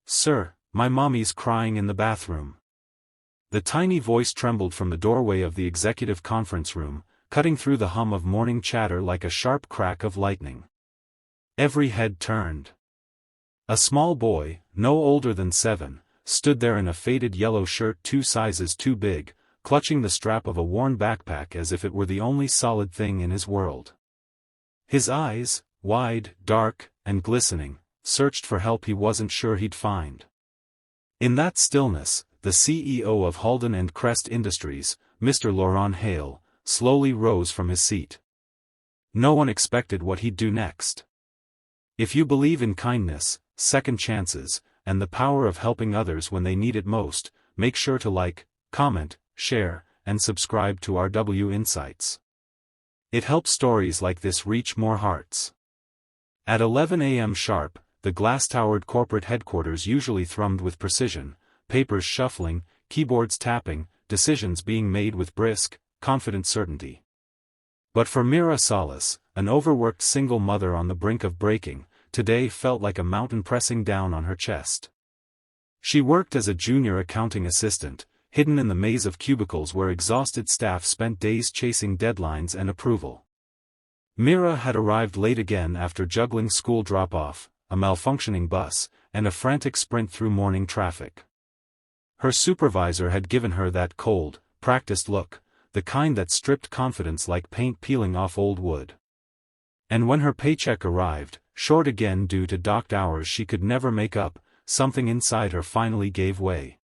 "Sir, my mommy's crying in the bathroom." The tiny voice trembled from the doorway of the executive conference room, cutting through the hum of morning chatter like a sharp crack of lightning. Every head turned. A small boy, no older than 7, stood there in a faded yellow shirt 2 sizes too big, clutching the strap of a worn backpack as if it were the only solid thing in his world. His eyes, wide, dark, and glistening, searched for help he wasn't sure he'd find. In that stillness, the CEO of Halden and Crest Industries, Mr. Laurent Hale, slowly rose from his seat. No one expected what he'd do next. If you believe in kindness, second chances, and the power of helping others when they need it most, make sure to like, comment, share, and subscribe to RW Insights. It helps stories like this reach more hearts. At 11 a.m. sharp, the glass-towered corporate headquarters usually thrummed with precision, papers shuffling, keyboards tapping, decisions being made with brisk, confident certainty. But for Mira Salas, an overworked single mother on the brink of breaking, today felt like a mountain pressing down on her chest. She worked as a junior accounting assistant, hidden in the maze of cubicles where exhausted staff spent days chasing deadlines and approval. Mira had arrived late again after juggling school drop-off, a malfunctioning bus, and a frantic sprint through morning traffic. Her supervisor had given her that cold, practiced look, the kind that stripped confidence like paint peeling off old wood. And when her paycheck arrived, short again due to docked hours she could never make up, something inside her finally gave way.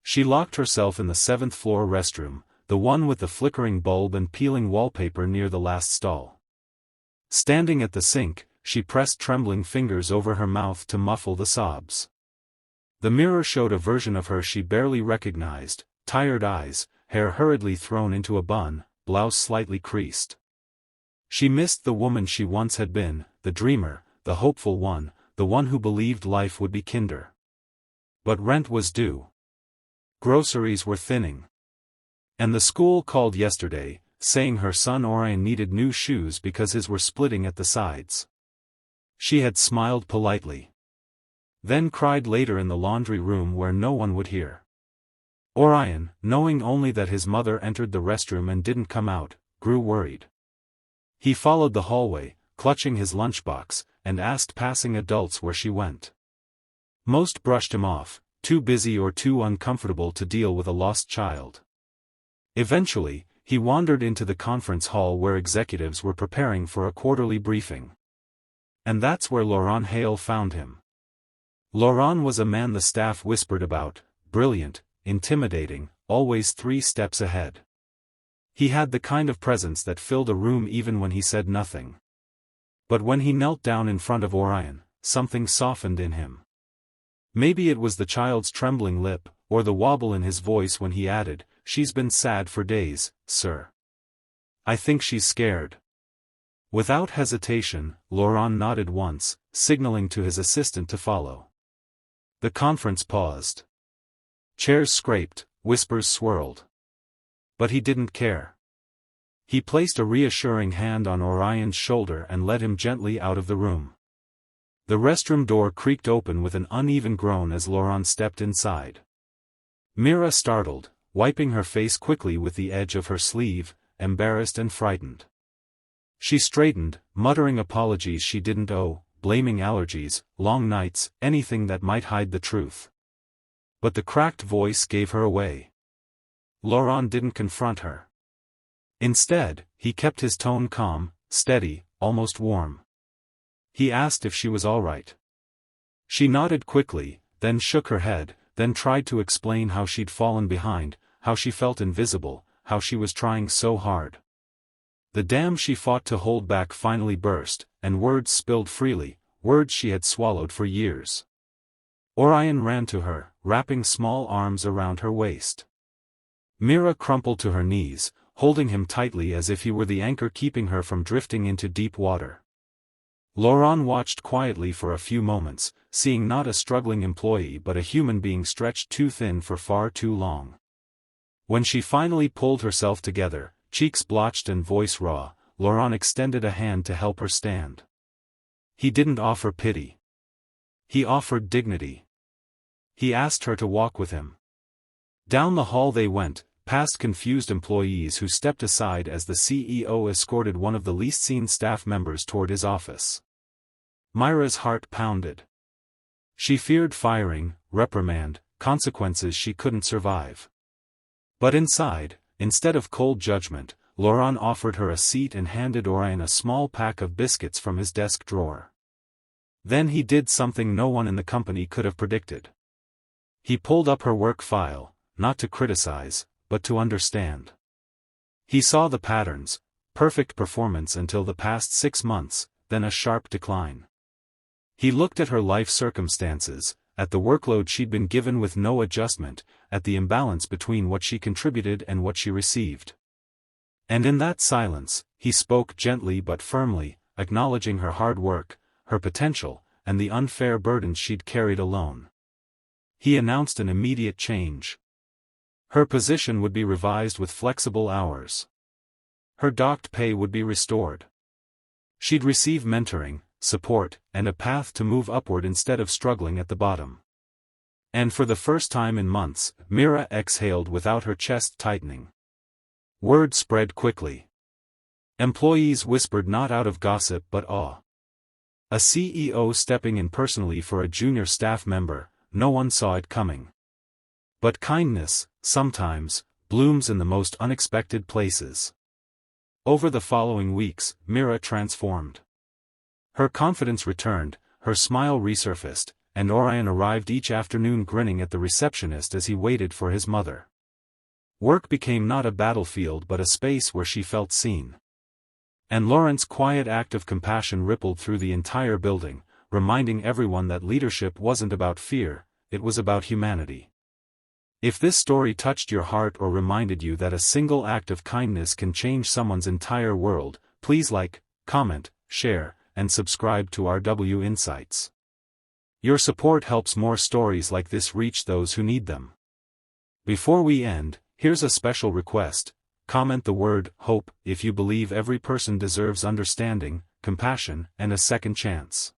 She locked herself in the 7th-floor restroom, the one with the flickering bulb and peeling wallpaper near the last stall. Standing at the sink, she pressed trembling fingers over her mouth to muffle the sobs. The mirror showed a version of her she barely recognized, tired eyes, hair hurriedly thrown into a bun, blouse slightly creased. She missed the woman she once had been, the dreamer, the hopeful one, the one who believed life would be kinder. But rent was due. Groceries were thinning. And the school called yesterday, saying her son Orion needed new shoes because his were splitting at the sides. She had smiled politely. Then cried later in the laundry room where no one would hear. Orion, knowing only that his mother entered the restroom and didn't come out, grew worried. He followed the hallway, clutching his lunchbox, and asked passing adults where she went. Most brushed him off, too busy or too uncomfortable to deal with a lost child. Eventually, he wandered into the conference hall where executives were preparing for a quarterly briefing. And that's where Laurent Hale found him. Laurent was a man the staff whispered about, brilliant, intimidating, always 3 steps ahead. He had the kind of presence that filled a room even when he said nothing. But when he knelt down in front of Orion, something softened in him. Maybe it was the child's trembling lip, or the wobble in his voice when he added, "She's been sad for days, sir. I think she's scared." Without hesitation, Laurent nodded once, signaling to his assistant to follow. The conference paused. Chairs scraped, whispers swirled. But he didn't care. He placed a reassuring hand on Orion's shoulder and led him gently out of the room. The restroom door creaked open with an uneven groan as Laurent stepped inside. Mira startled, wiping her face quickly with the edge of her sleeve, embarrassed and frightened. She straightened, muttering apologies she didn't owe, blaming allergies, long nights, anything that might hide the truth. But the cracked voice gave her away. Laurent didn't confront her. Instead, he kept his tone calm, steady, almost warm. He asked if she was all right. She nodded quickly, then shook her head, then tried to explain how she'd fallen behind, how she felt invisible, how she was trying so hard. The dam she fought to hold back finally burst, and words spilled freely, words she had swallowed for years. Orion ran to her, wrapping small arms around her waist. Mira crumpled to her knees, holding him tightly as if he were the anchor keeping her from drifting into deep water. Laurent watched quietly for a few moments, seeing not a struggling employee but a human being stretched too thin for far too long. When she finally pulled herself together, cheeks blotched and voice raw, Laurent extended a hand to help her stand. He didn't offer pity. He offered dignity. He asked her to walk with him. Down the hall they went, past confused employees who stepped aside as the CEO escorted one of the least seen staff members toward his office. Myra's heart pounded. She feared firing, reprimand, consequences she couldn't survive. But inside, instead of cold judgment, Laurent offered her a seat and handed Orion a small pack of biscuits from his desk drawer. Then he did something no one in the company could have predicted. He pulled up her work file, not to criticize, but to understand. He saw the patterns: perfect performance until the past 6 months, then a sharp decline. He looked at her life circumstances, at the workload she'd been given with no adjustment, at the imbalance between what she contributed and what she received. And in that silence, he spoke gently but firmly, acknowledging her hard work, her potential, and the unfair burdens she'd carried alone. He announced an immediate change. Her position would be revised with flexible hours. Her docked pay would be restored. She'd receive mentoring, support, and a path to move upward instead of struggling at the bottom. And for the first time in months, Mira exhaled without her chest tightening. Word spread quickly. Employees whispered not out of gossip but awe. A CEO stepping in personally for a junior staff member, no one saw it coming. But kindness, sometimes, blooms in the most unexpected places. Over the following weeks, Mira transformed. Her confidence returned, her smile resurfaced, and Orion arrived each afternoon grinning at the receptionist as he waited for his mother. Work became not a battlefield but a space where she felt seen. And Laurent's quiet act of compassion rippled through the entire building, reminding everyone that leadership wasn't about fear, it was about humanity. If this story touched your heart or reminded you that a single act of kindness can change someone's entire world, please like, comment, share, and subscribe to RW Insights. Your support helps more stories like this reach those who need them. Before we end, here's a special request: comment the word hope if you believe every person deserves understanding, compassion, and a second chance.